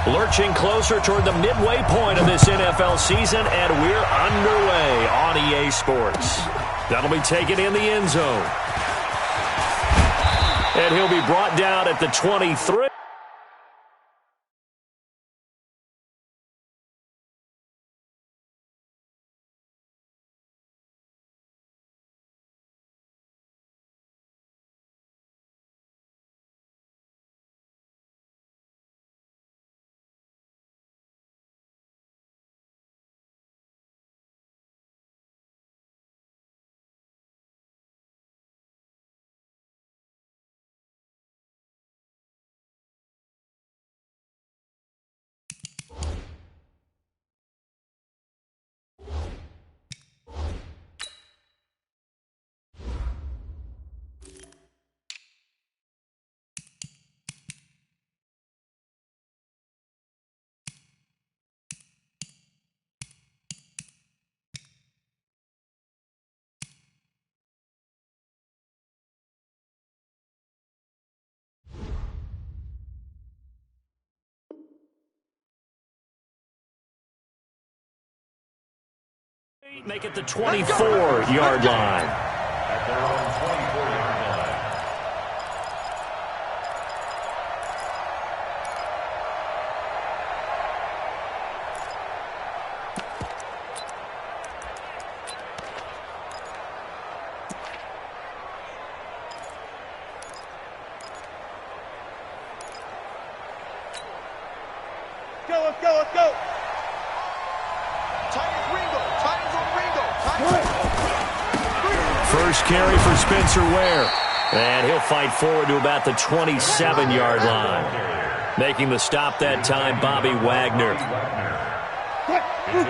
Lurching closer toward the midway point of this NFL season, and we're underway on EA Sports. That'll be taken in the end zone. And he'll be brought down at the 23. Make it the 24-yard line. At their own 24-yard line. Let's go, let's go. First carry for Spencer Ware. And he'll fight forward to about the 27-yard line. Making the stop that time, Bobby Wagner.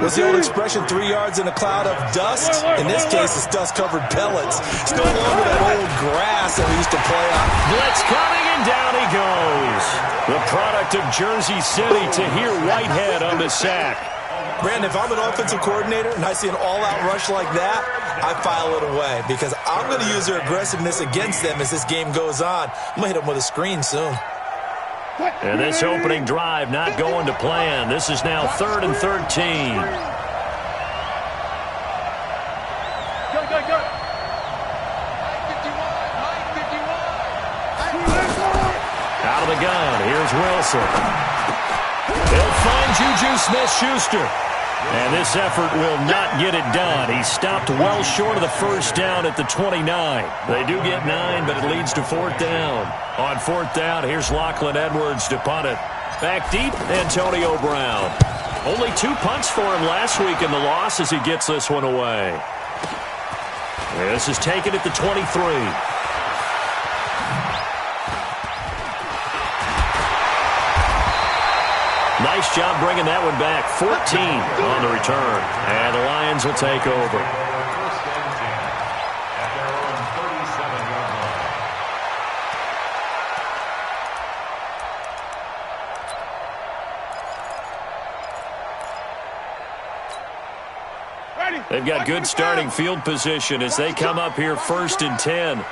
What's the old expression, 3 yards in a cloud of dust? In this case, it's dust-covered pellets. It's no longer that old grass that we used to play on. Blitz coming, and down he goes. The product of Jersey City, Tahir Whitehead on the sack. Brandon, if I'm an offensive coordinator and I see an all-out rush like that, I file it away because I'm going to use their aggressiveness against them as this game goes on. I'm going to hit them with a screen soon. And this opening drive not going to plan. This is now 3rd and 13. Go, go, go. Out of the gun, here's Wilson. He'll find Juju Smith-Schuster. And this effort will not get it done. He stopped well short of the first down at the 29. They do get 9, but it leads to 4th down. On 4th down, here's Lachlan Edwards to punt it. Back deep, Antonio Brown. Only 2 punts for him last week in the loss as he gets this one away. This is taken at the 23. Nice job bringing that one back. 14 on the return. And the Lions will take over. They've got good starting field position as they come up here 1st and 10.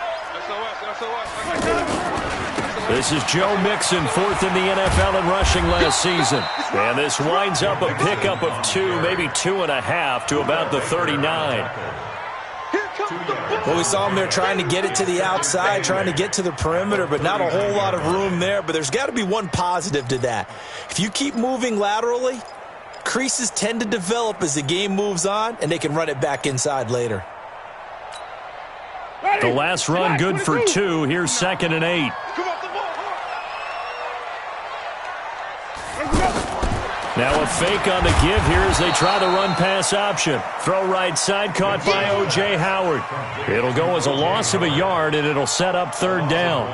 This is Joe Mixon, 4th in the NFL in rushing last season. And this winds up a pickup of 2, maybe 2.5 to about the 39. Well, we saw him there trying to get it to the outside, trying to get to the perimeter, but not a whole lot of room there. But there's got to be one positive to that. If you keep moving laterally, creases tend to develop as the game moves on, and they can run it back inside later. The last run good for 2. Here's 2nd and 8. Now a fake on the give here as they try the run-pass option. Throw right side, caught by O.J. Howard. It'll go as a loss of a yard, and it'll set up 3rd down.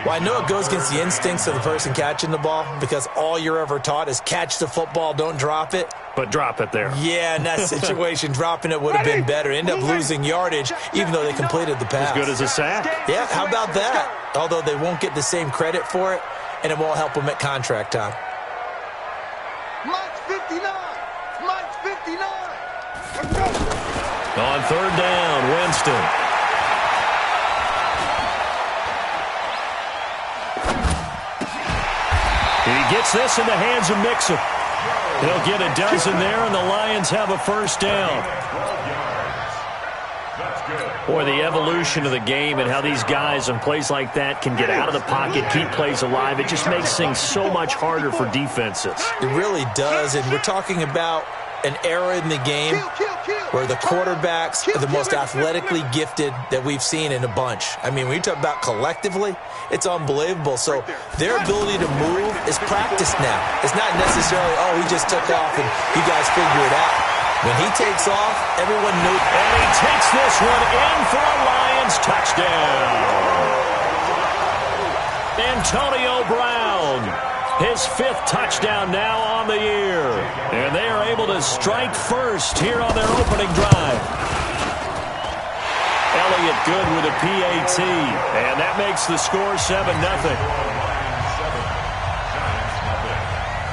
Well, I know it goes against the instincts of the person catching the ball because all you're ever taught is catch the football, don't drop it. But drop it there. Yeah, in that situation, dropping it would have been better. End up losing yardage, even though they completed the pass. As good as a sack. Yeah, how about that? Although they won't get the same credit for it, and it won't help them at contract time. Mike's 59. Mike's 59. On 3rd down, Winston. He gets this in the hands of Mixon. He'll get a dozen there, and the Lions have a first down. Boy, the evolution of the game and how these guys on plays like that can get out of the pocket, keep plays alive, it just makes things so much harder for defenses. It really does, and we're talking about an era in the game where the quarterbacks are the most athletically gifted that we've seen in a bunch. I mean, when you talk about collectively, it's unbelievable. So their ability to move is practiced now. It's not necessarily, oh, he just took off and you guys figure it out. When he takes off, everyone knew. And he takes this one in for a Lions touchdown. Antonio Brown, his 5th touchdown now on the year. And they are able to strike first here on their opening drive. Elliott good with a PAT. And that makes the score 7-0.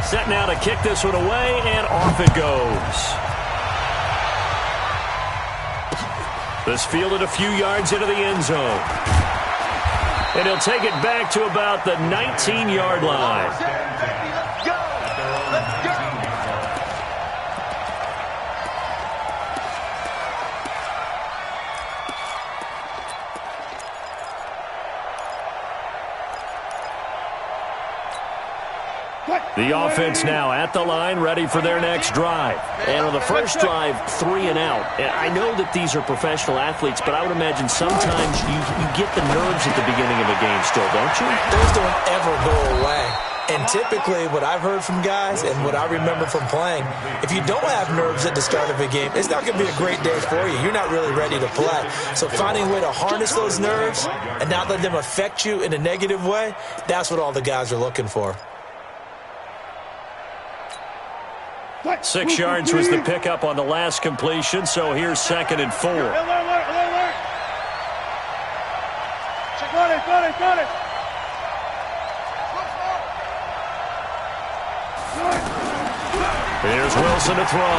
Set now to kick this one away, and off it goes. This fielded a few yards into the end zone. And he'll take it back to about the 19-yard line. Let's go. Let's go. The offense now at the line, ready for their next drive. And on the first drive, 3 and out. And I know that these are professional athletes, but I would imagine sometimes you get the nerves at the beginning of a game still, don't you? Those don't ever go away. And typically what I've heard from guys and what I remember from playing, if you don't have nerves at the start of a game, it's not going to be a great day for you. You're not really ready to play. So finding a way to harness those nerves and not let them affect you in a negative way, that's what all the guys are looking for. 6 yards was the pickup on the last completion, so here's 2nd and 4. Alert. Check on it. Here's Wilson to throw.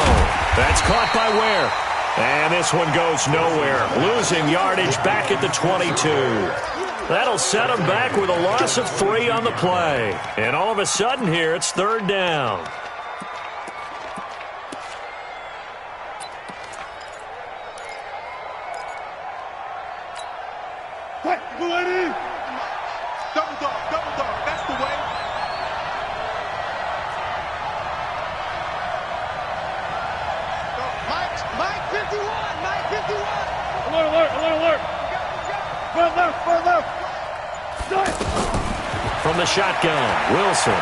That's caught by Ware. And this one goes nowhere. Losing yardage back at the 22. That'll set him back with a loss of 3 on the play. And all of a sudden here, it's 3rd down. Double dog. That's the way. Mike 51. Alert. Front left. From the shotgun, Wilson.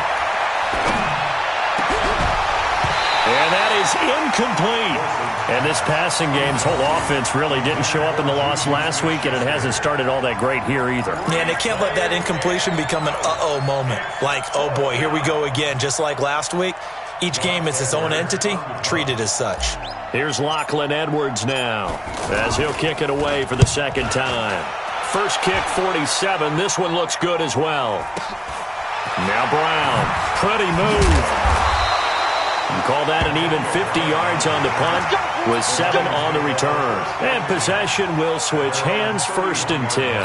And that is incomplete. And this passing game's whole offense really didn't show up in the loss last week, and it hasn't started all that great here either. Yeah, and they can't let that incompletion become an uh-oh moment. Like, oh boy, here we go again, just like last week. Each game is its own entity, treated as such. Here's Lachlan Edwards now, as he'll kick it away for the 2nd time. First kick, 47. This one looks good as well. Now Brown, pretty move. You call that an even 50 yards on the punt with 7 on the return. And possession will switch hands, 1st and 10.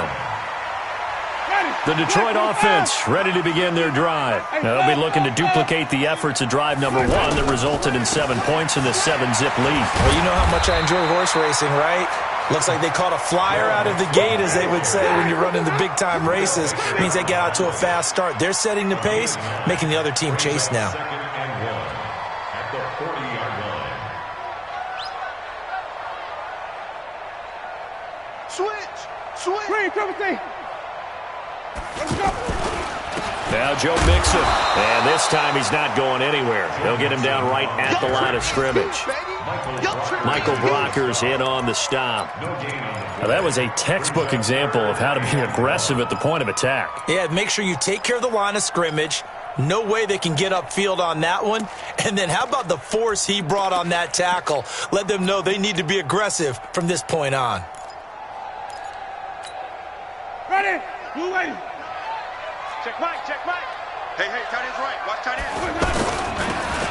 The Detroit offense ready to begin their drive. Now they'll be looking to duplicate the efforts of drive number 1 that resulted in 7 points in the 7-zip lead. Well, you know how much I enjoy horse racing, right? Looks like they caught a flyer out of the gate, as they would say when you're running the big-time races. Means they get out to a fast start. They're setting the pace, making the other team chase now. Switch. Let's go. Now Joe Mixon. And this time he's not going anywhere. They'll get him down right at the line of scrimmage. Michael Brocker's in on the stop. Now that was a textbook example of how to be aggressive at the point of attack. Yeah, make sure you take care of the line of scrimmage. No way they can get upfield on that one. And then how about the force he brought on that tackle? Let them know they need to be aggressive from this point on. Ready. Blue waiting. Check Mike. Hey, tight end's right. Watch tight end.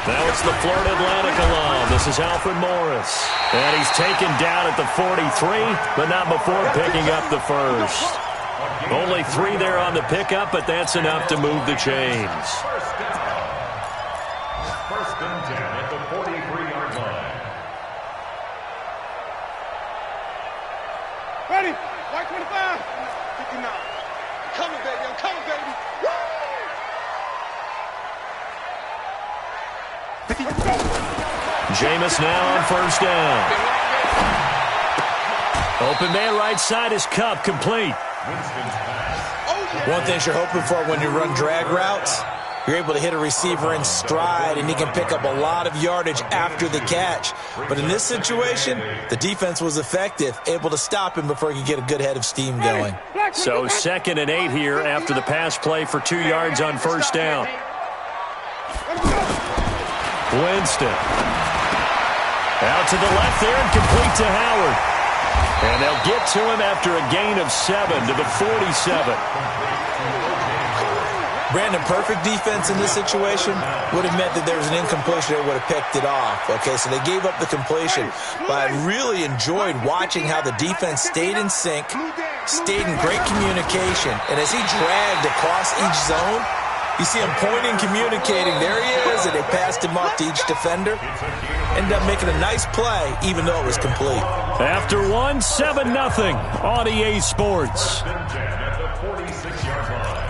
Now it's the Florida Atlantic alum. This is Alfred Morris. And he's taken down at the 43, but not before picking up the first. Only 3 there on the pickup, but that's enough to move the chains. Black 25. 59. I'm coming, baby. I'm coming, baby. Jameis now on first down. Open man right side is Cup, complete. One thing you're hoping for when you run drag routes, you're able to hit a receiver in stride, and he can pick up a lot of yardage after the catch. But in this situation, the defense was effective, able to stop him before he could get a good head of steam going. So 2nd and 8 here after the pass play for 2 yards on first down. Winston. Out to the left there and complete to Howard. And they'll get to him after a gain of 7 to the 47. Brandon, perfect defense in this situation would have meant that there was an incompletion. They would have picked it off. Okay, so they gave up the completion. But I really enjoyed watching how the defense stayed in sync, stayed in great communication. And as he dragged across each zone, you see him pointing, communicating. There he is, and they passed him off to each defender. Ended up making a nice play, even though it was complete. After 1, 7-0 on EA Sports. At the 46-yard line.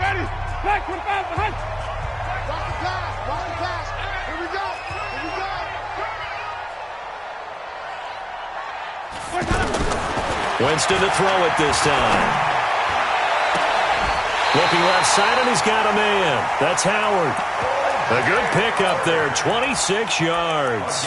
Ready. Black 25 behind. Watch the pass. Watch the pass. Here we go. Here we go. Winston to throw it this time. Looking left side, and he's got a man. That's Howard. A good pickup there, 26 yards.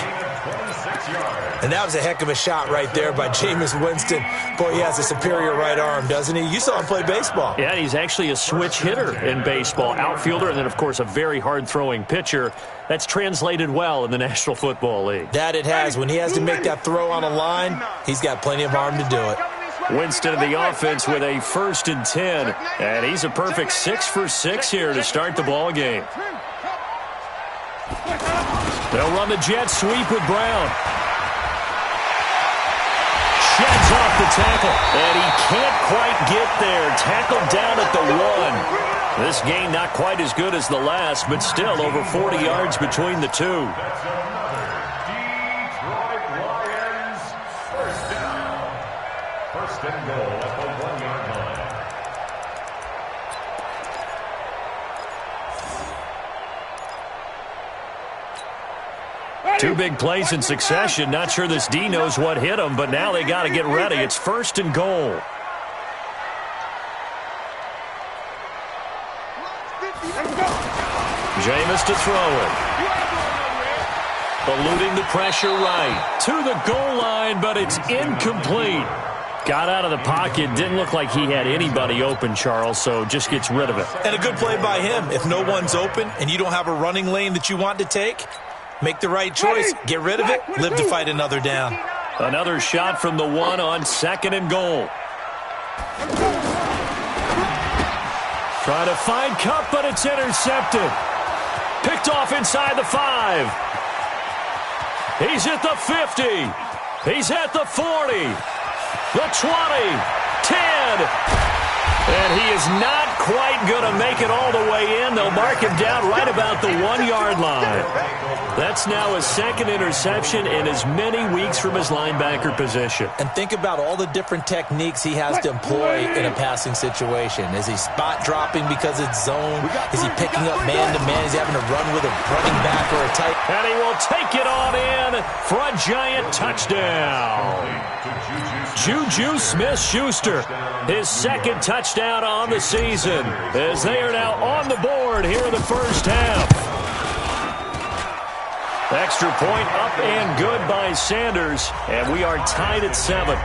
And that was a heck of a shot right there by Jameis Winston. Boy, he has a superior right arm, doesn't he? You saw him play baseball. Yeah, he's actually a switch hitter in baseball. Outfielder, and then, of course, a very hard-throwing pitcher. That's translated well in the National Football League. That it has. When he has to make that throw on a line, he's got plenty of arm to do it. Winston in the offense with a 1st and 10. And he's a perfect 6 for 6 here to start the ball game. They'll run the jet sweep with Brown. Sheds off the tackle, and he can't quite get there. Tackled down at the 1. This game not quite as good as the last, but still over 40 yards between the two. That's another Detroit Lions first down. 1st and goal at the 1-yard line. Two big plays in succession. Not sure this D knows what hit him, but now they got to get ready. It's 1st and goal. Jameis to throw it. Eluding the pressure right. To the goal line, but it's incomplete. Got out of the pocket. Didn't look like he had anybody open, Charles, so just gets rid of it. And a good play by him. If no one's open and you don't have a running lane that you want to take, make the right choice. Get rid of it. Live to fight another down. Another shot from the 1 on 2nd and goal. Trying to find Cup, but it's intercepted. Picked off inside the 5. He's at the 50. He's at the 40. The 20. 10. And he is not quite going to make it all the way in. They'll mark him down right about the 1-yard line. That's now his 2nd interception in as many weeks from his linebacker position. And think about all the different techniques he has to employ in a passing situation. Is he spot dropping because it's zone? Is he picking up man-to-man? Is he having to run with a running back or a tight? And he will take it on in for a giant touchdown. Juju Smith-Schuster, his 2nd touchdown on the season, as they are now on the board here in the first half. Extra point up and good by Sanders, and we are tied at 7.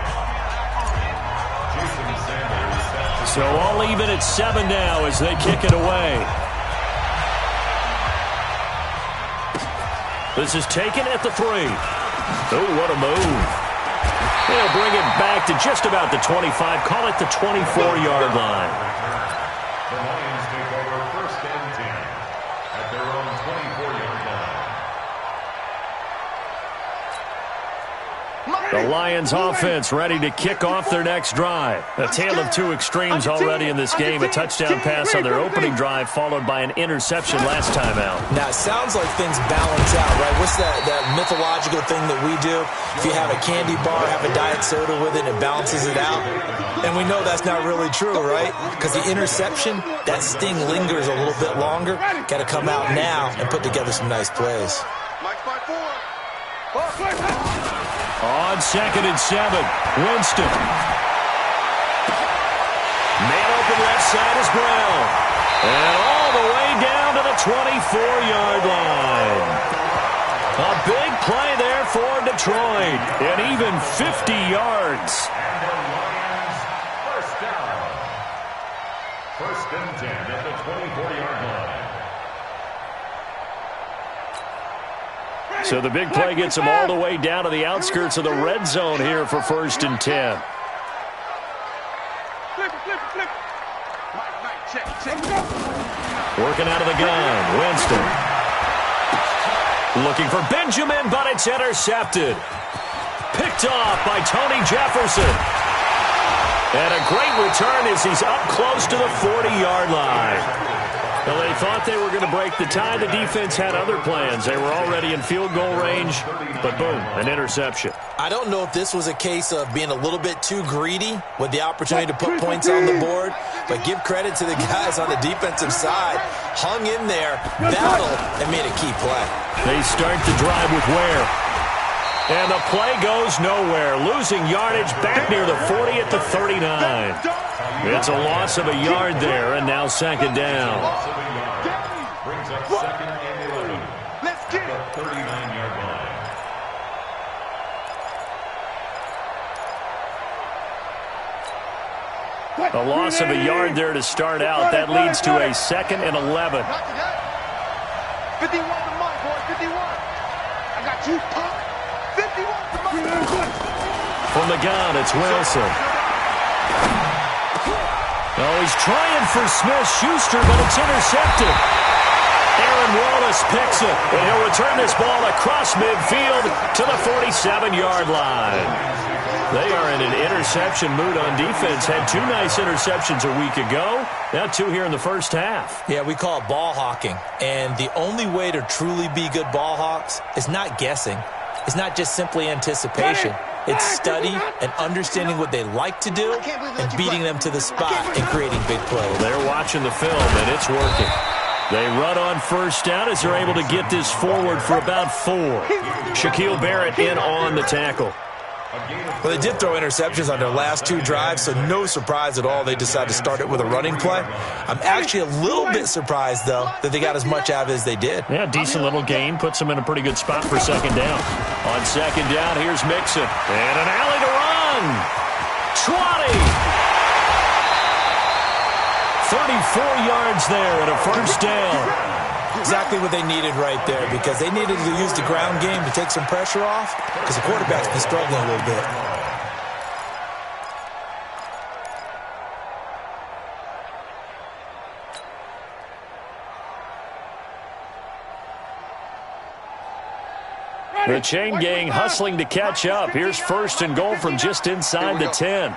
So all even at 7 now as they kick it away. This is taken at the 3. Oh, what a move. They'll bring it back to just about the 25. Call it the 24-yard line. The Lions take over 1st and 10 at their own 24-yard line. The Lions offense ready to kick off their next drive. A tale of two extremes already in this game. A touchdown pass on their opening drive followed by an interception last time out. Now, it sounds like things balance out, right? What's that mythological thing that we do? If you have a candy bar, have a diet soda with it, it balances it out. And we know that's not really true, right? Because the interception, that sting lingers a little bit longer. Got to come out now and put together some nice plays. On 2nd and 7, Winston. Man open left side is Brown. And all the way down to the 24-yard line. A big play there for Detroit. And even 50 yards. And the Lions first down. 1st and 10 at the 24-yard line. So the big play gets them all the way down to the outskirts of the red zone here for 1st and 10. Working out of the gun, Winston. Looking for Benjamin, but it's intercepted. Picked off by Tony Jefferson. And a great return as he's up close to the 40-yard line. Well, they thought they were going to break the tie. The defense had other plans. They were already in field goal range, but boom, an interception. I don't know if this was a case of being a little bit too greedy with the opportunity to put points on the board, but give credit to the guys on the defensive side. Hung in there, battled, and made a key play. They start the drive with Ware. And the play goes nowhere. Losing yardage back near the 40 at the 39. It's a loss of a yard there, and now 2nd down. Brings up 2nd and 11. Let's get the 39-yard line. A loss of a yard there to start out. That leads to a 2nd and 11. 51 to my boy, 51. I got you, punk. 51 to my. From the gun, it's Wilson. Oh, he's trying for Smith-Schuster, but it's intercepted. Aaron Wallace picks it, and he'll return this ball across midfield to the 47-yard line. They are in an interception mood on defense. Had 2 nice interceptions a week ago. Now 2 here in the first half. Yeah, we call it ball hawking. And the only way to truly be good ball hawks is not guessing. It's not just simply anticipation. It's study and understanding what they like to do and beating them to the spot and creating big plays. They're watching the film, and it's working. They run on 1st down as they're able to get this forward for about 4. Shaquille Barrett in on the tackle. Well, they did throw interceptions on their last 2 drives, so no surprise at all they decided to start it with a running play. I'm actually a little bit surprised, though, that they got as much out of it as they did. Yeah, decent little gain. Puts them in a pretty good spot for 2nd down. On 2nd down, here's Mixon. And an alley to run. 20. 34 yards there and a 1st down. Exactly what they needed right there, because they needed to use the ground game to take some pressure off, because the quarterback's been struggling a little bit. The chain gang hustling to catch up. Here's 1st and goal from just inside the 10.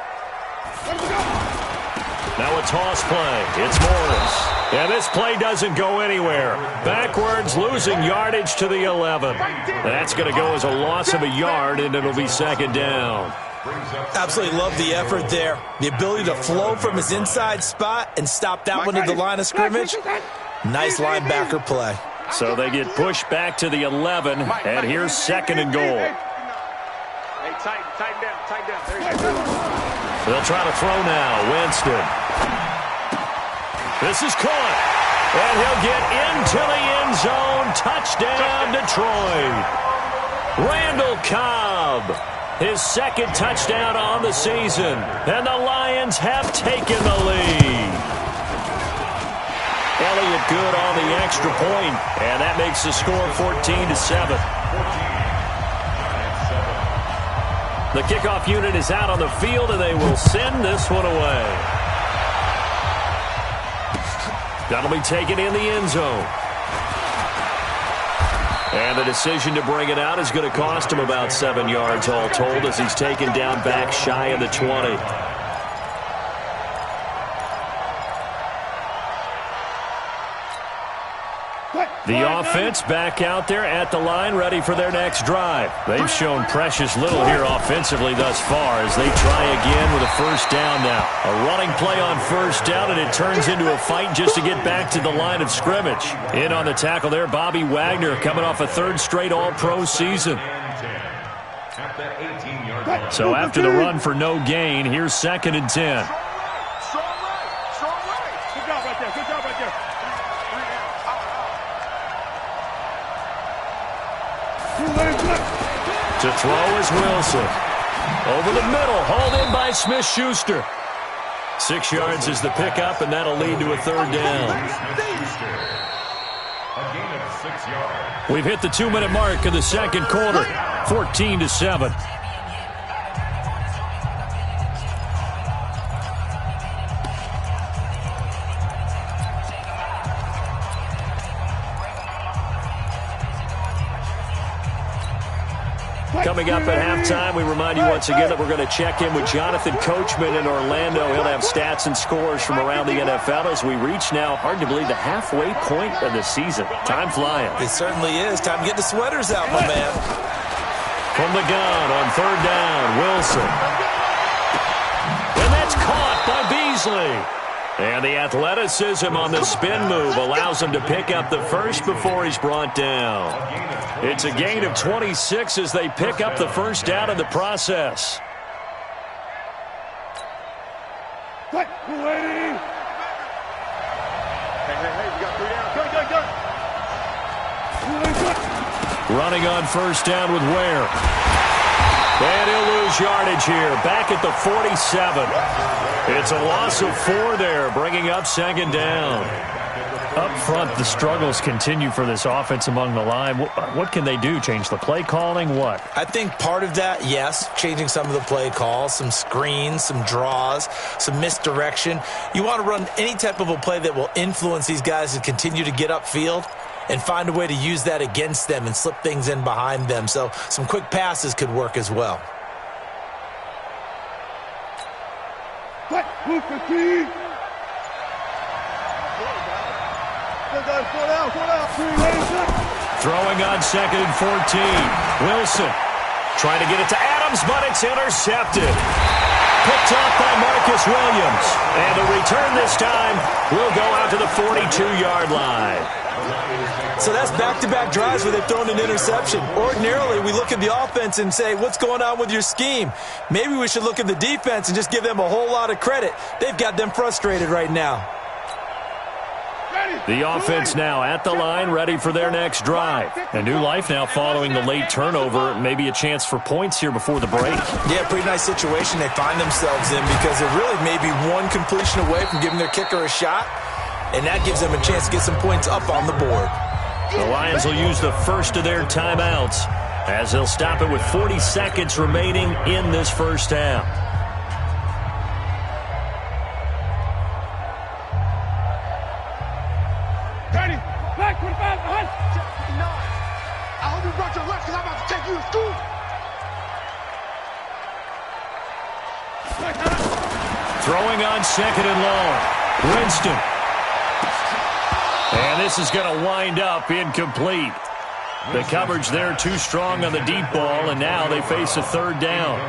Now a toss play. It's Morris. And this play doesn't go anywhere. Backwards, losing yardage to the 11. That's going to go as a loss of a yard, and it'll be 2nd down. Absolutely love the effort there. The ability to flow from his inside spot and stop that one at the line of scrimmage. Nice linebacker play. So they get pushed back to the 11, and here's 2nd and goal. Hey, tighten down. There you go. They'll try to throw now. Winston. This is caught, and he'll get into the end zone. Touchdown, Detroit. Randall Cobb, his 2nd touchdown on the season, and the Lions have taken the lead. Elliott good on the extra point, and that makes the score 14-7. The kickoff unit is out on the field, and they will send this one away. That'll be taken in the end zone. And the decision to bring it out is going to cost him about 7 yards all told as he's taken down back shy of the 20. The offense back out there at the line, ready for their next drive. They've shown precious little here offensively thus far as they try again with a first down now. A running play on first down, and it turns into a fight just to get back to the line of scrimmage. In on the tackle there, Bobby Wagner, coming off a third straight All-Pro season. So after the run for no gain, here's 2nd and 10. Strong right. Good job right there. Good job right there. To throw is Wilson. Over the middle, hauled in by Smith-Schuster. 6 yards is the pickup, and that'll lead to a third down. A gain of 6 yards. We've hit the 2-minute mark of the second quarter, 14-7. Coming up at halftime, we remind you once again that we're going to check in with Jonathan Coachman in Orlando. He'll have stats and scores from around the NFL as we reach now, hard to believe, the halfway point of the season. Time flying. It certainly is. Time to get the sweaters out, my man. From the gun on third down, Wilson. And that's caught by Beasley. And the athleticism on the spin move allows him to pick up the first before he's brought down. It's a gain of 26 as they pick up the first down in the process. Hey, you got 3 down. Good. Running on first down with Ware. And he'll lose yardage here, back at the 47. It's a loss of 4 there, bringing up 2nd down. Up front, the struggles continue for this offense among the line. What can they do? Change the play calling? What? I think part of that, yes, changing some of the play calls, some screens, some draws, some misdirection. You want to run any type of a play that will influence these guys to continue to get upfield and find a way to use that against them and slip things in behind them. So some quick passes could work as well. Throwing on 2nd and 14. Wilson trying to get it to Adams, but it's intercepted. Picked off by Marcus Williams. And the return this time will go out to the 42-yard line. So that's back-to-back drives where they've thrown an interception. Ordinarily, we look at the offense and say, what's going on with your scheme? Maybe we should look at the defense and just give them a whole lot of credit. They've got them frustrated right now. The offense now at the line, ready for their next drive. A new life now following the late turnover. Maybe a chance for points here before the break. Yeah, pretty nice situation they find themselves in because they're really maybe one completion away from giving their kicker a shot, and that gives them a chance to get some points up on the board. The Lions will use the first of their timeouts as they'll stop it with 40 seconds remaining in this first half. Back 25 behind. No. I hope you brought your left because I'm about to take you to school. Throwing on 2nd and long. Winston. And this is going to wind up incomplete. The coverage there too strong on the deep ball, and now they face a third down.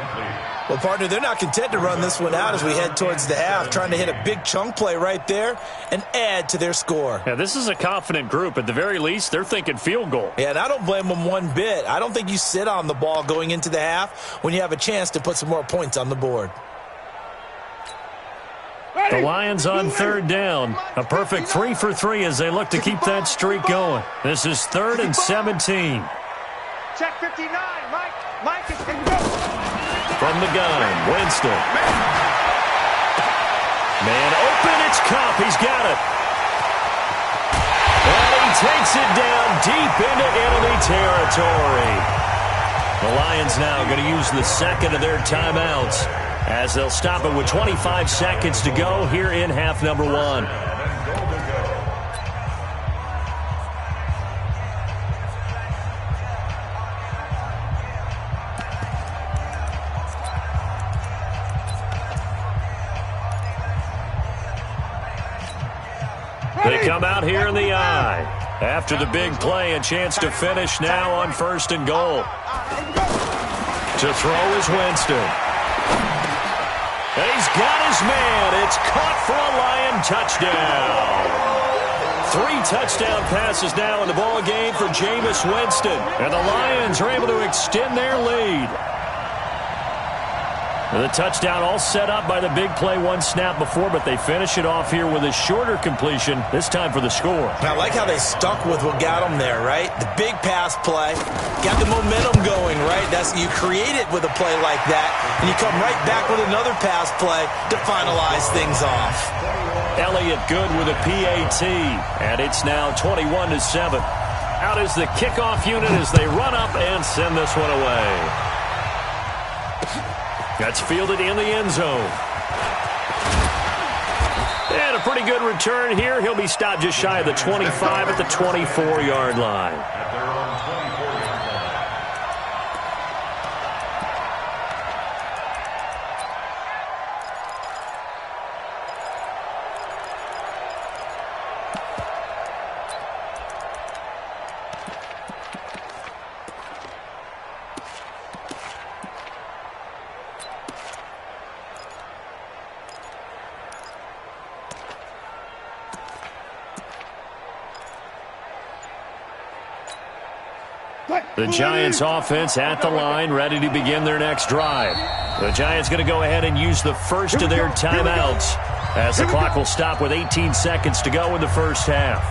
Well, partner, they're not content to run this one out as we head towards the half, trying to hit a big chunk play right there and add to their score. Yeah, this is a confident group. At the very least, they're thinking field goal. Yeah, and I don't blame them one bit. I don't think you sit on the ball going into the half when you have a chance to put some more points on the board. The Lions on third down. A perfect 3 for 3 as they look to keep that streak going. This is 3rd and 17. Check 59, Mike. Mike is in go. From the gun, Winston. Man open, it's Cup. He's got it. And he takes it down deep into enemy territory. The Lions now going to use the second of their timeouts as they'll stop it with 25 seconds to go here in half number 1. They come out here in the I. After the big play, a chance to finish now on 1st and goal. To throw is Winston. He's got his man. It's caught for a Lion touchdown. 3 touchdown passes now in the ball game for Jameis Winston. And the Lions are able to extend their lead. And the touchdown all set up by the big play 1 snap before, but they finish it off here with a shorter completion, this time for the score. I like how they stuck with what got them there, right? The big pass play, got the momentum going, right? You create it with a play like that, and you come right back with another pass play to finalize things off. Elliott good with a PAT, and it's now 21-7. Out is the kickoff unit as they run up and send this one away. That's fielded in the end zone. And a pretty good return here. He'll be stopped just shy of the 25 at the 24-yard line. The Giants offense at the line, ready to begin their next drive. The Giants going to go ahead and use the first of their timeouts as the clock will stop with 18 seconds to go in the first half.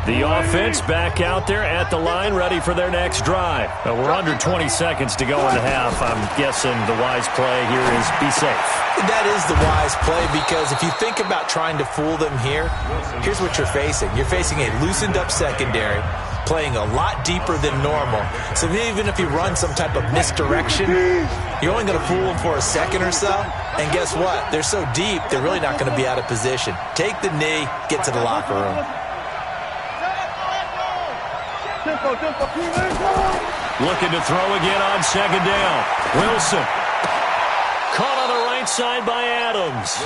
The offense back out there at the line, ready for their next drive. We're under 20 seconds to go in the half. I'm guessing the wise play here is be safe. That is the wise play, because if you think about trying to fool them here, here's what you're facing. You're facing a loosened up secondary, playing a lot deeper than normal. So even if you run some type of misdirection, you're only going to fool them for a second or so. And guess what? They're so deep, they're really not going to be out of position. Take the knee, get to the locker room. Looking to throw again on 2nd down. Wilson. Caught on the right side by Adams.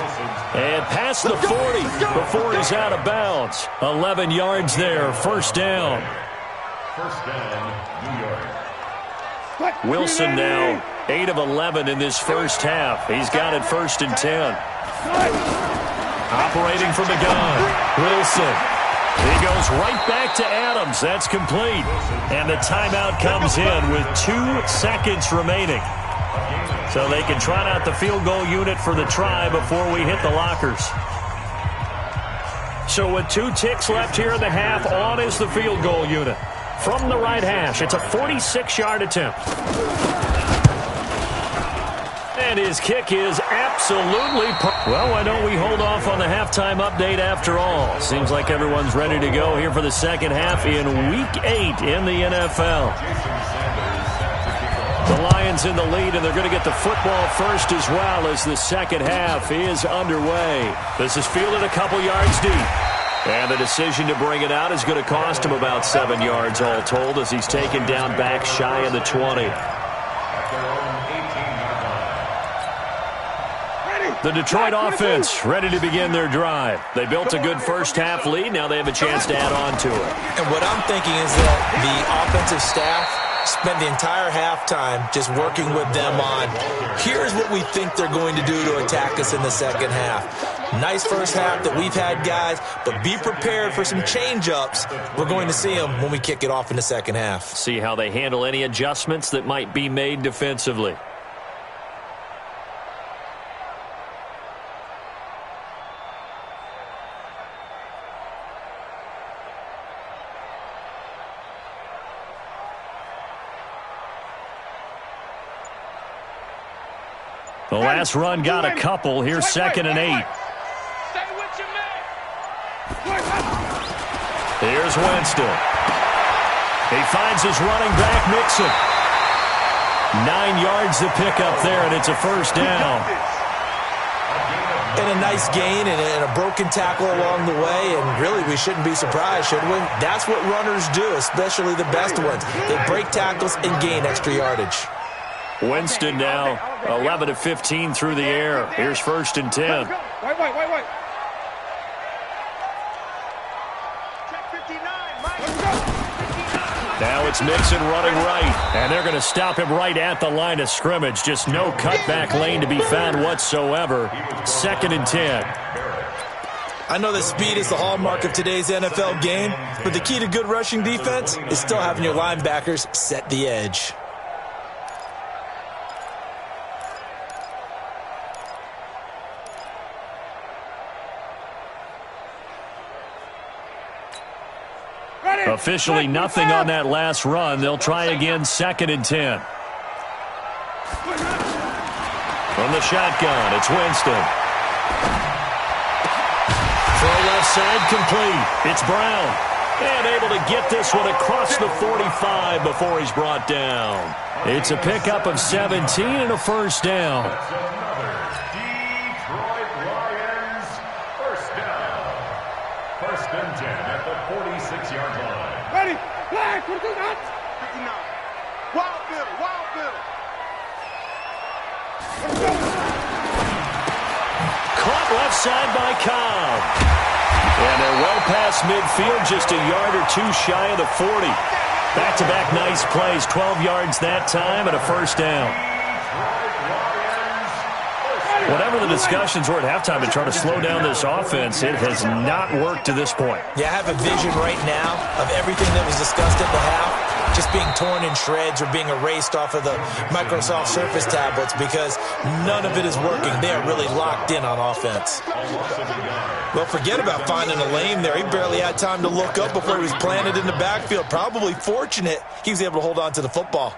And past the 40 before he's out of bounds. 11 yards there, 1st down. New York. Wilson now 8 of 11 in this first half. He's got it 1st and 10. Operating from the gun. Wilson. He goes right back to Adams. That's complete. And the timeout comes in with 2 seconds remaining. So they can trot out the field goal unit for the try before we hit the lockers. So with 2 ticks left here in the half, on is the field goal unit. From the right hash, it's a 46-yard attempt. And his kick is absolutely well, why don't we hold off on the halftime update after all? Seems like everyone's ready to go here for the second half in Week 8 in the NFL. The Lions in the lead, and they're going to get the football first as well as the second half is underway. This is fielded a couple yards deep. And the decision to bring it out is going to cost him about 7 yards all told as he's taken down back shy of the 20. The Detroit offense ready to begin their drive. They built a good first half lead. Now they have a chance to add on to it. And what I'm thinking is that the offensive staff spent the entire halftime just working with them on, here's what we think they're going to do to attack us in the second half. Nice first half that we've had, guys, but be prepared for some change-ups. We're going to see them when we kick it off in the second half. See how they handle any adjustments that might be made defensively. The last run got a couple. Here's 2nd and 8. Here's Winston. He finds his running back, Mixon. 9 yards to pick up there, and it's a 1st down. And a nice gain and a broken tackle along the way, and really we shouldn't be surprised, should we? That's what runners do, especially the best ones. They break tackles and gain extra yardage. Winston now 11 of 15 through the air. Here's 1st and 10. Now it's Mixon running right, and they're going to stop him right at the line of scrimmage. Just no cutback lane to be found whatsoever. 2nd and 10. I know that speed is the hallmark of today's NFL game, but the key to good rushing defense is still having your linebackers set the edge. Officially nothing on that last run. They'll try again, 2nd and 10. From the shotgun, it's Winston. Throw left side complete. It's Brown. And able to get this one across the 45 before he's brought down. It's a pickup of 17 and a first down. Detroit Lions first down. 1st and 10 at the 46-yard line. Ready, flag, 59. Wild Bill, Wild Bill. Caught left side by Cobb. And they're well past midfield, just a yard or two shy of the 40. Back-to-back nice plays, 12 yards that time and a first down. Whatever the discussions were at halftime in trying to slow down this offense, it has not worked to this point. Yeah, I have a vision right now of everything that was discussed at the half just being torn in shreds or being erased off of the Microsoft Surface tablets because none of it is working. They are really locked in on offense. Well, forget about finding a lane there. He barely had time to look up before he was planted in the backfield. Probably fortunate he was able to hold on to the football.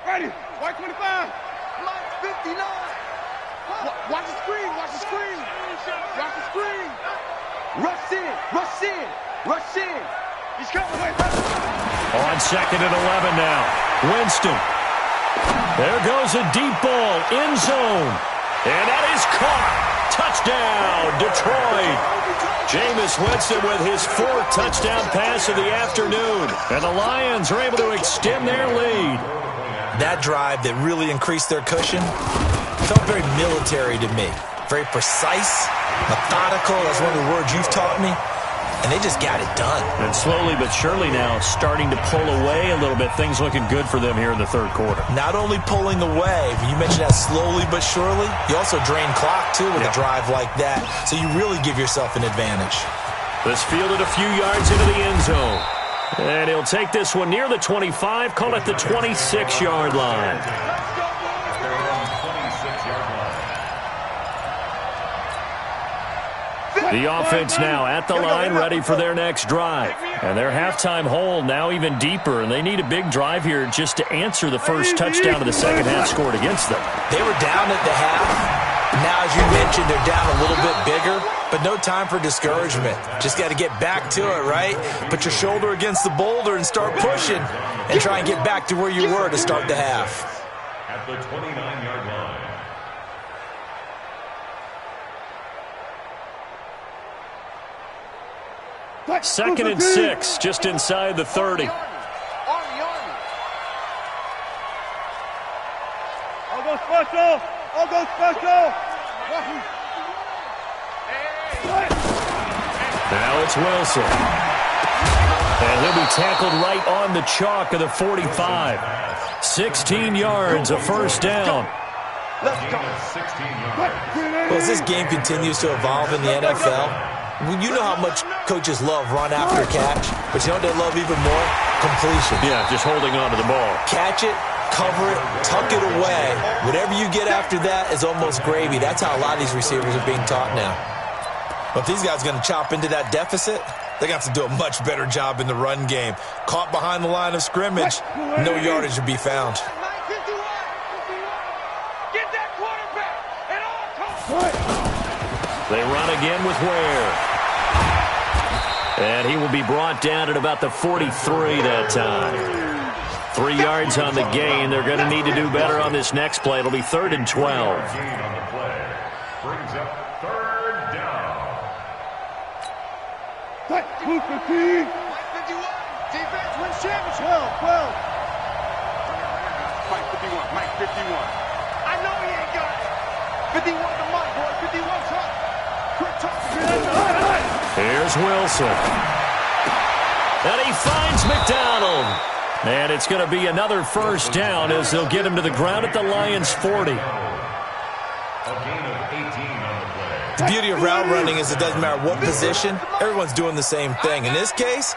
Ready, white 25. Lights 59. Watch the screen, watch the screen. Watch the screen. Rush in, rush in, rush in. He's coming, wait, On 2nd and 11 now. Winston. There goes a deep ball, end zone. And that is caught. Touchdown, Detroit. Jameis Winston with his 4th touchdown pass of the afternoon. And the Lions are able to extend their lead. That drive that really increased their cushion felt very military to me. Very precise, methodical. That's one of the words you've taught me. And they just got it done. And slowly but surely now starting to pull away a little bit. Things looking good for them here in the 3rd quarter. Not only pulling away, you mentioned that slowly but surely, you also drain clock too with a drive like that. So you really give yourself an advantage. This fielded a few yards into the end zone. And he'll take this one near the 25, call it the 26-yard line. The offense now at the line, ready for their next drive. And their halftime hole now even deeper, and they need a big drive here just to answer the first touchdown of the second half scored against them. They were down at the half. Now, as you mentioned, they're down a little bit bigger, but no time for discouragement. Just got to get back to it, right? Put your shoulder against the boulder and start pushing and try and get back to where you were to start the half. At the 29-yard line. Second and 6, just inside the 30. Army. I'll go special. I'll go special. Now it's Wilson. And he'll be tackled right on the chalk of the 45. 16 yards, a first down. Let's go. 16 yards. Well, as this game continues to evolve in the NFL, you know how much coaches love run after catch, but you know what they love even more? Completion. Yeah, just holding on to the ball. Catch it, cover it, tuck it away. Whatever you get after that is almost gravy. That's how a lot of these receivers are being taught now. But if these guys are going to chop into that deficit, they're going to have to do a much better job in the run game. Caught behind the line of scrimmage, no yardage to be found. Get that quarterback at all costs. They run again with Ware. And he will be brought down at about the 43 that time. 3 yards on the gain. They're going to need to do better on this next play. It'll be 3rd and 12. Gain on the play. Brings up 3rd down. Mike 51. Defense wins championship. 12. Mike 51. Mike 51. I know he ain't got it. 51 to Mike, boy. 51 top. Quick talk. Here's Wilson. And he finds McDonald. And it's going to be another first down as they'll get him to the ground at the Lions' 40. The beauty of route running is it doesn't matter what position, everyone's doing the same thing. In this case,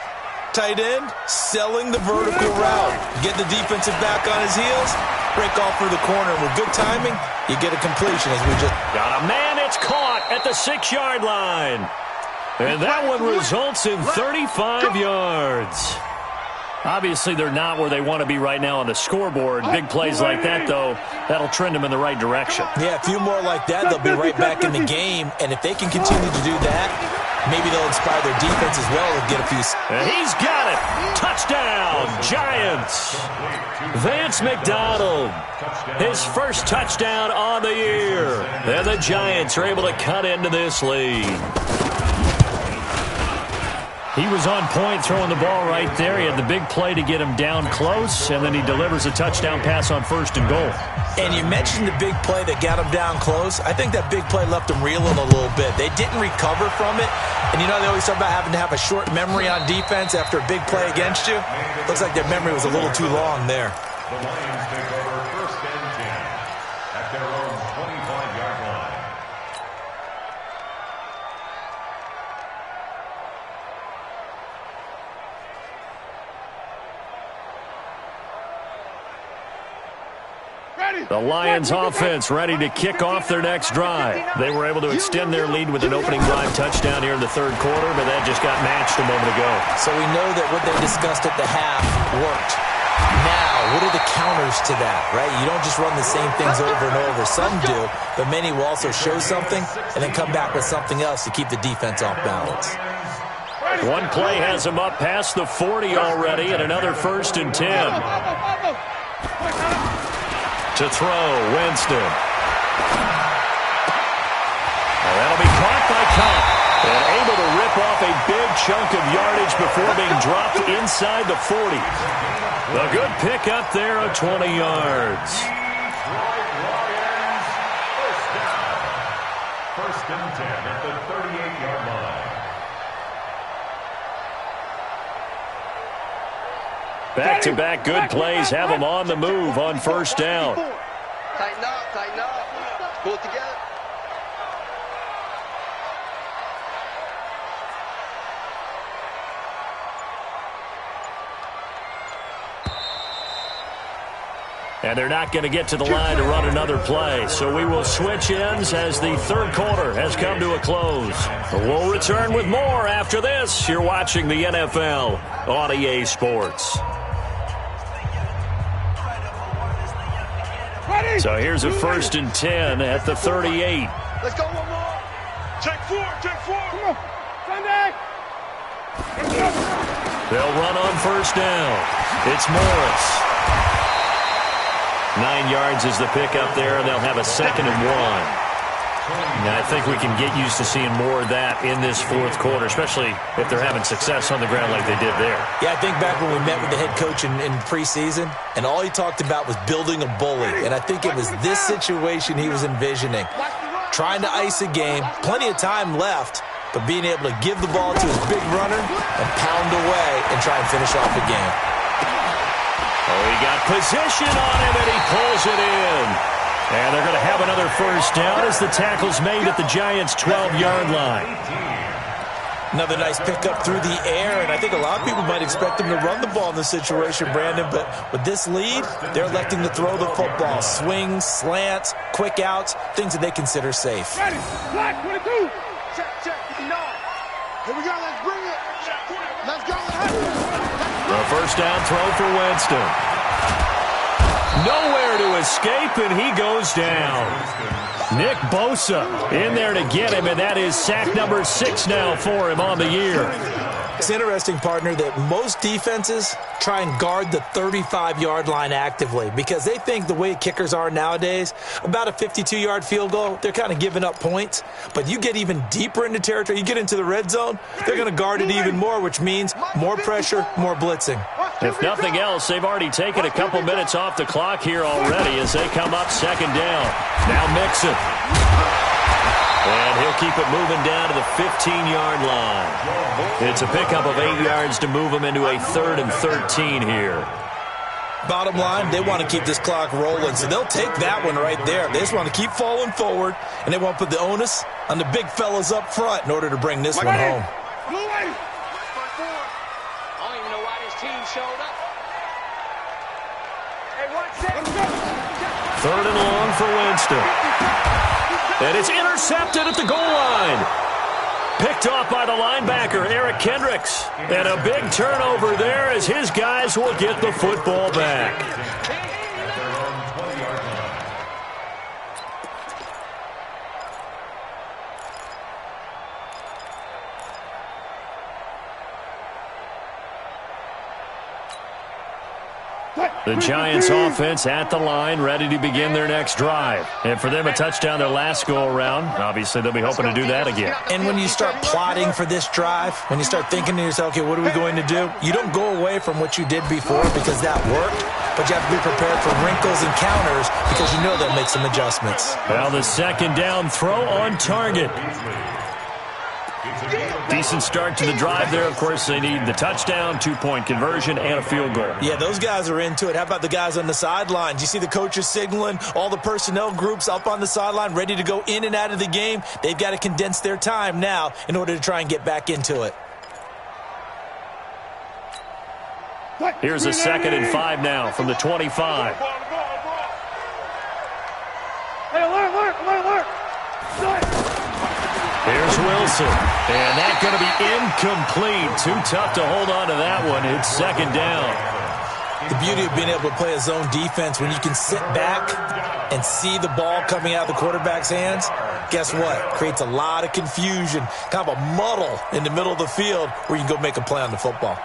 tight end, selling the vertical route. Get the defensive back on his heels, break off for the corner. And with good timing, you get a completion as we just... Got a man, it's caught at the 6-yard line. And that one results in 35 yards. Obviously, they're not where they want to be right now on the scoreboard. Big plays like that, though, that'll trend them in the right direction. Yeah, a few more like that, they'll be right back in the game. And if they can continue to do that, maybe they'll inspire their defense as well and get a few... And he's got it. Touchdown, Giants. Vance McDonald, his first touchdown on the year. And the Giants are able to cut into this lead. He was on point throwing the ball right there. He had the big play to get him down close, and then he delivers a touchdown pass on 1st and goal. And you mentioned the big play that got him down close. I think that big play left him reeling a little bit. They didn't recover from it. And you know they always talk about having to have a short memory on defense after a big play against you. Looks like their memory was a little too long there. The Lions take over 1st and 10 at their own 25-yard line. The Lions offense ready to kick off their next drive. They were able to extend their lead with an opening drive touchdown here in the 3rd quarter, but that just got matched a moment ago. So we know that what they discussed at the half worked. Now, what are the counters to that, right? You don't just run the same things over and over. Some do, but many will also show something and then come back with something else to keep the defense off balance. One play has him up past the 40 already, and another 1st and 10. To throw, Winston. And that'll be caught by Cobb. And able to rip off a big chunk of yardage before being dropped inside the 40. A good pick up there of 20 yards. First and 10 at the 38-yard line. Back-to-back good plays have them on the move on 1st down. Tighten up. Pull it together. And they're not going to get to the line to run another play. So we will switch ends as the 3rd quarter has come to a close. We'll return with more after this. You're watching the NFL on EA Sports. So here's a 1st and 10 at the 38. Let's go one more. Take 4. Come on. Sunday. They'll run on 1st down. It's Morris. 9 yards is the pickup there, and they'll have a 2nd and 1. And I think we can get used to seeing more of that in this 4th quarter, especially if they're having success on the ground like they did there. Yeah, I think back when we met with the head coach in preseason, and all he talked about was building a bully. And I think it was this situation he was envisioning. Trying to ice a game, plenty of time left, but being able to give the ball to his big runner and pound away and try and finish off the game. Oh, he got position on him, and he pulls it in. And they're going to have another 1st down as the tackle's made at the Giants' 12-yard line. Another nice pickup through the air, and I think a lot of people might expect them to run the ball in this situation, Brandon, but with this lead, they're electing to throw the football. Swings, slants, quick outs, things that they consider safe. Ready. Black 22. Check. No. Here we go. Let's bring it. Let's go. The 1st down throw for Winston. Nowhere to escape, and he goes down. Nick Bosa in there to get him, and that is sack number 6 now for him on the year. It's interesting, partner, that most defenses try and guard the 35-yard line actively because they think the way kickers are nowadays, about a 52-yard field goal, they're kind of giving up points. But you get even deeper into territory, you get into the red zone, they're going to guard it even more, which means more pressure, more blitzing. If nothing else, they've already taken a couple minutes off the clock here already as they come up 2nd down. Now Mixon. And he'll they'll keep it moving down to the 15-yard line. It's a pickup of 8 yards to move them into a 3rd and 13 here. Bottom line, they want to keep this clock rolling, so they'll take that one right there. They just want to keep falling forward, and they want to put the onus on the big fellas up front in order to bring this one home. Blue way. I don't even know why this team showed up. Hey, watch this. 3rd and long for Winston. And it's intercepted at the goal line. Picked off by the linebacker, Eric Kendricks. And a big turnover there as his guys will get the football back. The Giants offense at the line, ready to begin their next drive. And for them, a touchdown their last go-around. Obviously, they'll be hoping to do that again. And when you start plotting for this drive, when you start thinking to yourself, okay, what are we going to do? You don't go away from what you did before because that worked, but you have to be prepared for wrinkles and counters because you know they'll make some adjustments. Well, the 2nd down throw on target. Decent start to the drive there. Of course, they need the touchdown, 2-point conversion, and a field goal. Yeah, those guys are into it. How about the guys on the sidelines? You see the coaches signaling, all the personnel groups up on the sideline ready to go in and out of the game. They've got to condense their time now in order to try and get back into it. Here's a 2nd and 5 now from the 25. Hey, alert. Here's Wilson, and that's going to be incomplete. Too tough to hold on to that one. It's 2nd down. The beauty of being able to play a zone defense, when you can sit back and see the ball coming out of the quarterback's hands, guess what? Creates a lot of confusion, kind of a muddle in the middle of the field where you can go make a play on the football.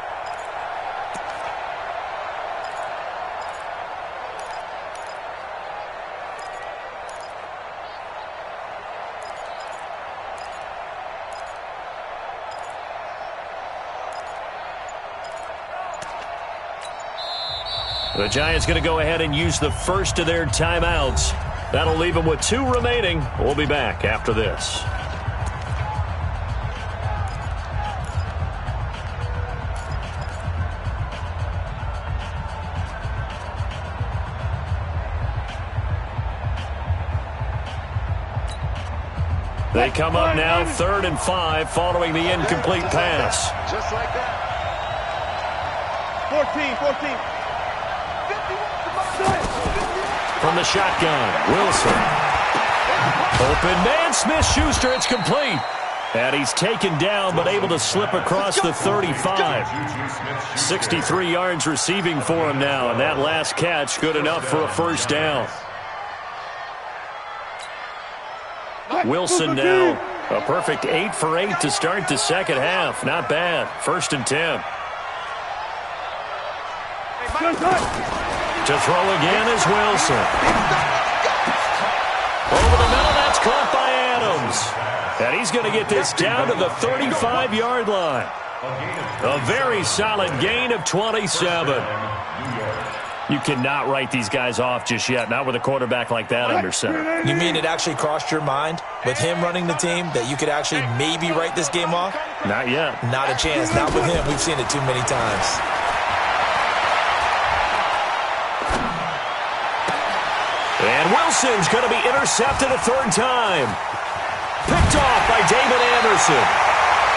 The Giants going to go ahead and use the first of their timeouts. That'll leave them with 2 remaining. We'll be back after this. They come up now 3rd and 5 following the incomplete pass. Just like that. 14. From the shotgun, Wilson. Open man, Smith-Schuster, it's complete. And he's taken down, but able to slip across the 35. 63 yards receiving for him now, and that last catch good enough for a 1st down. Wilson now, a perfect 8 for 8 to start the 2nd half. Not bad. 1st and 10. To throw again is Wilson. Over the middle, that's caught by Adams. And he's going to get this down to the 35-yard line. A very solid gain of 27. You cannot write these guys off just yet, not with a quarterback like that under center. You mean it actually crossed your mind with him running the team that you could actually maybe write this game off? Not yet. Not a chance. Not with him. We've seen it too many times. And Wilson's going to be intercepted a 3rd time. Picked off by David Anderson.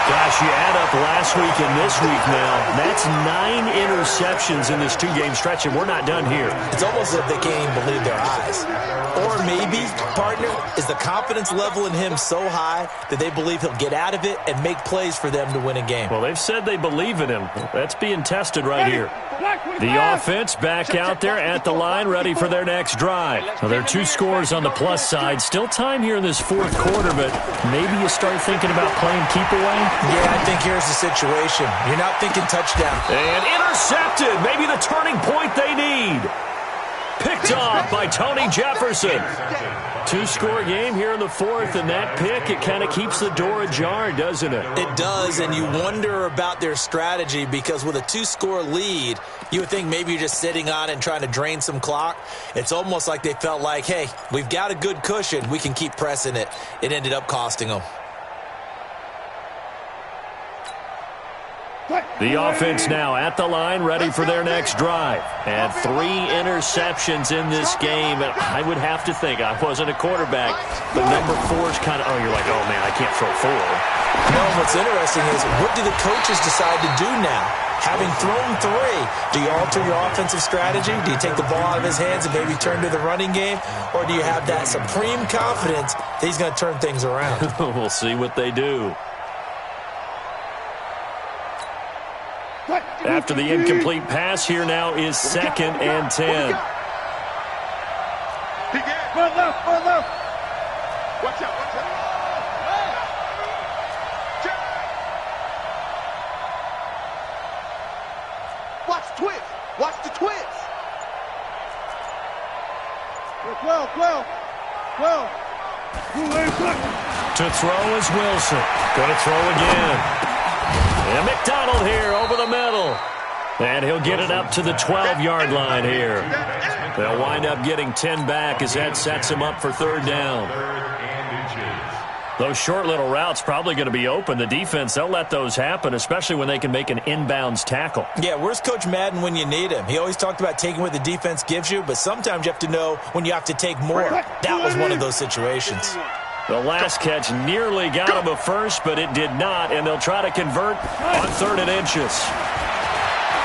Gosh, you add up last week and this week now. That's 9 interceptions in this 2-game stretch, and we're not done here. It's almost as if they can't even believe their eyes. Or maybe, partner, is the confidence level in him so high that they believe he'll get out of it and make plays for them to win a game. Well, they've said they believe in him. That's being tested right here. The offense back out there at the line, ready for their next drive. Well, there are 2 scores on the plus side. Still time here in this 4th quarter, but maybe you start thinking about playing keep away. Yeah, I think here's the situation. You're not thinking touchdown. And intercepted. Maybe the turning point they need. Picked off by Tony Jefferson. 2-score game here in the 4th, and that pick, it kind of keeps the door ajar, doesn't it? It does, and you wonder about their strategy because with a 2-score lead, you would think maybe you're just sitting on it and trying to drain some clock. It's almost like they felt like, hey, we've got a good cushion. We can keep pressing it. It ended up costing them. The offense now at the line, ready for their next drive. And 3 interceptions in this game. And I would have to think, I wasn't a quarterback, but number 4 is kind of, oh, you're like, oh, man, I can't throw 4. No, what's interesting is, what do the coaches decide to do now? Having thrown 3, do you alter your offensive strategy? Do you take the ball out of his hands and maybe turn to the running game? Or do you have that supreme confidence that he's going to turn things around? We'll see what they do. After the incomplete pass, here now is 2nd and 10. Run left, run left. Watch out, watch out. Watch twist. Watch the twist. 12. To throw is Wilson. Going to throw again. And McDonald here over the middle. And he'll get it up to the 12-yard line here. They'll wind up getting 10 back as that sets him up for 3rd down. Those short little routes probably going to be open. The defense, they'll let those happen, especially when they can make an inbounds tackle. Yeah, where's Coach Madden when you need him? He always talked about taking what the defense gives you, but sometimes you have to know when you have to take more. That was one of those situations. The last catch nearly got him a first, but it did not, and they'll try to convert on 3rd and inches.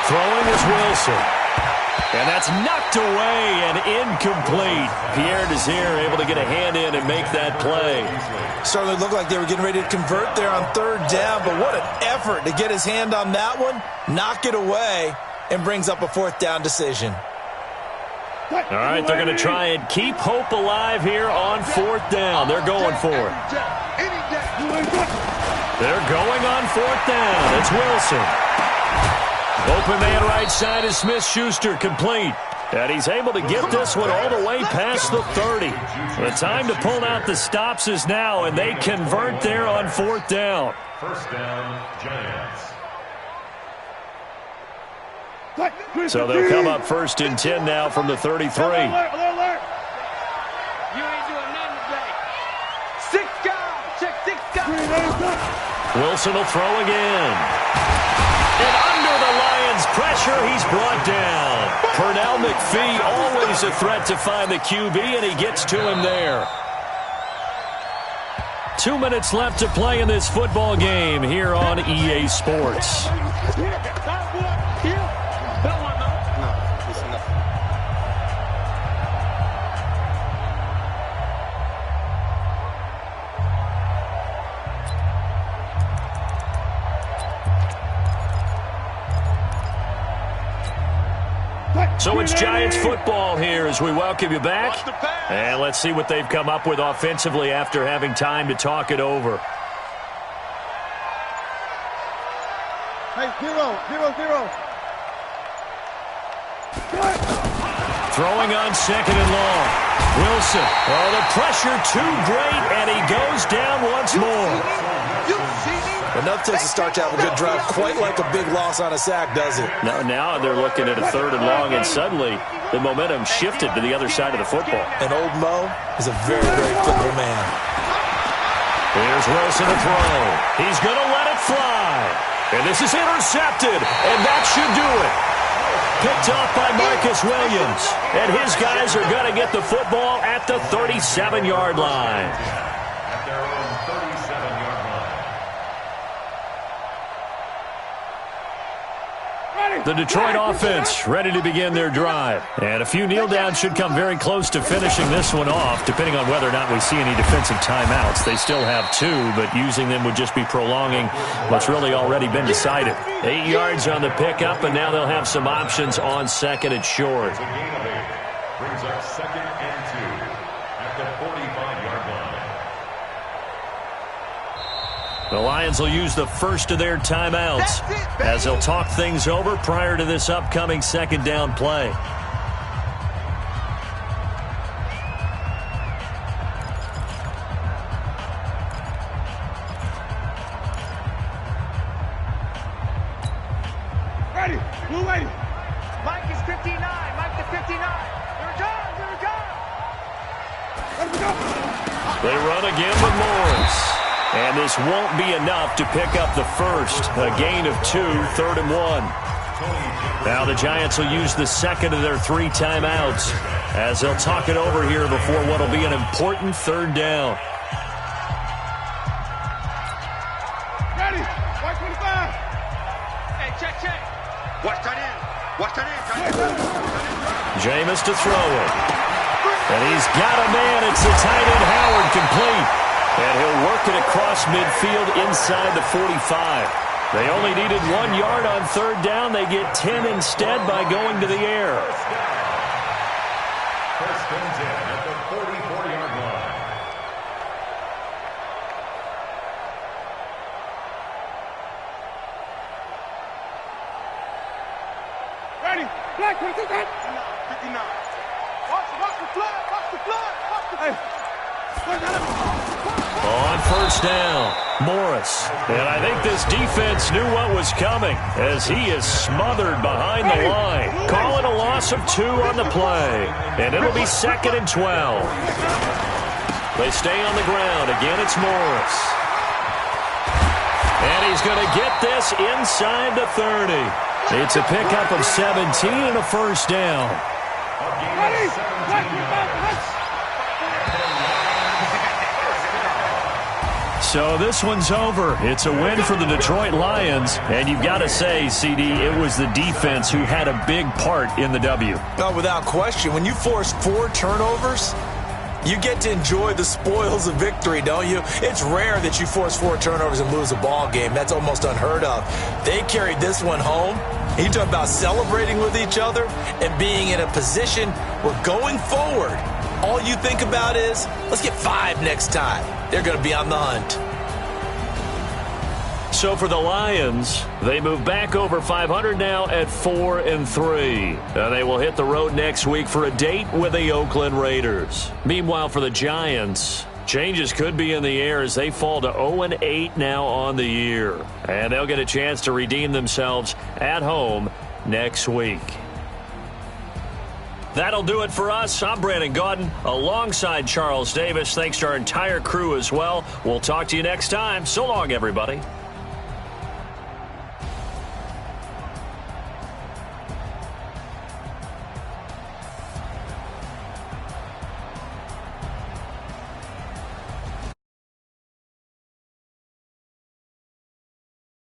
Throwing is Wilson. And that's knocked away and incomplete. Pierre Desir able to get a hand in and make that play. Certainly looked like they were getting ready to convert there on 3rd down, but what an effort to get his hand on that one, knock it away, and brings up a 4th down decision. All right, they're going to try and keep hope alive here on 4th down. They're going for it. They're going on 4th down. It's Wilson. Open man right side is Smith-Schuster, complete. And he's able to get this one all the way past the 30. The time to pull out the stops is now, and they convert there on 4th down. 1st down, Giants. So they'll come up 1st and 10 now from the 33. You ain't doing nothing today. 6 guys. Check 6 guys. Wilson will throw again. And under the Lions' pressure, he's brought down. Pernell McPhee, always a threat to find the QB, and he gets to him there. 2 minutes left to play in this football game here on EA Sports. So it's Giants football here as we welcome you back. And let's see what they've come up with offensively after having time to talk it over. Hey, 0. Throwing on 2nd and long. Wilson. Oh, the pressure too great, and he goes down once more. Enough takes a start to have a good drive, quite like a big loss on a sack, does it? No, now they're looking at a 3rd and long, and suddenly the momentum shifted to the other side of the football. And old Mo is a very, very football man. Here's Wilson to throw. He's going to let it fly. And this is intercepted, and that should do it. Picked off by Marcus Williams. And his guys are going to get the football at the 37-yard line. At their own 37-yard line. The Detroit offense ready to begin their drive. And a few kneel downs should come very close to finishing this one off, depending on whether or not we see any defensive timeouts. They still have 2, but using them would just be prolonging what's really already been decided. 8 yards on the pickup, and now they'll have some options on 2nd and short. It's a gain of 8. Brings up 2nd and 2 at the 45-yard line. The Lions will use the first of their timeouts as they'll talk things over prior to this upcoming 2nd down play. Ready. Blue ready. Mike is 59. Mike to 59. Here it comes. Here it comes. Let me go. They run again with Morris. And this won't be enough to pick up the first. A gain of 2, 3rd and 1. Now the Giants will use the second of their 3 timeouts as they'll talk it over here before what will be an important 3rd down. Ready? White 25. Hey, check. Watch that in. Watch that in. Jameis to throw it. And he's got a man. It's the tight end Howard, complete. And he'll work it across midfield inside the 45. They only needed 1 yard on 3rd down. They get 10 instead by going to the air. First and 10 at the 44-yard line. Ready? Black 26. 59. Watch the flood. Watch the flood. Hey. On 1st down, Morris. And I think this defense knew what was coming as he is smothered behind the line. Call it a loss of 2 on the play. And it'll be 2nd and 12. They stay on the ground. Again, it's Morris. And he's going to get this inside the 30. It's a pickup of 17 and a 1st down. So this one's over. It's a win for the Detroit Lions. And you've got to say, CD, it was the defense who had a big part in the W. No, without question. When you force 4 turnovers, you get to enjoy the spoils of victory, don't you? It's rare that you force 4 turnovers and lose a ball game. That's almost unheard of. They carried this one home. You talk about celebrating with each other and being in a position where going forward, all you think about is, let's get 5 next time. They're going to be on the hunt. So for the Lions, they move back over 500 now at 4-3. They will hit the road next week for a date with the Oakland Raiders. Meanwhile, for the Giants, changes could be in the air as they fall to 0-8 now on the year. And they'll get a chance to redeem themselves at home next week. That'll do it for us. I'm Brandon Gaudin alongside Charles Davis. Thanks to our entire crew as well. We'll talk to you next time. So long, everybody.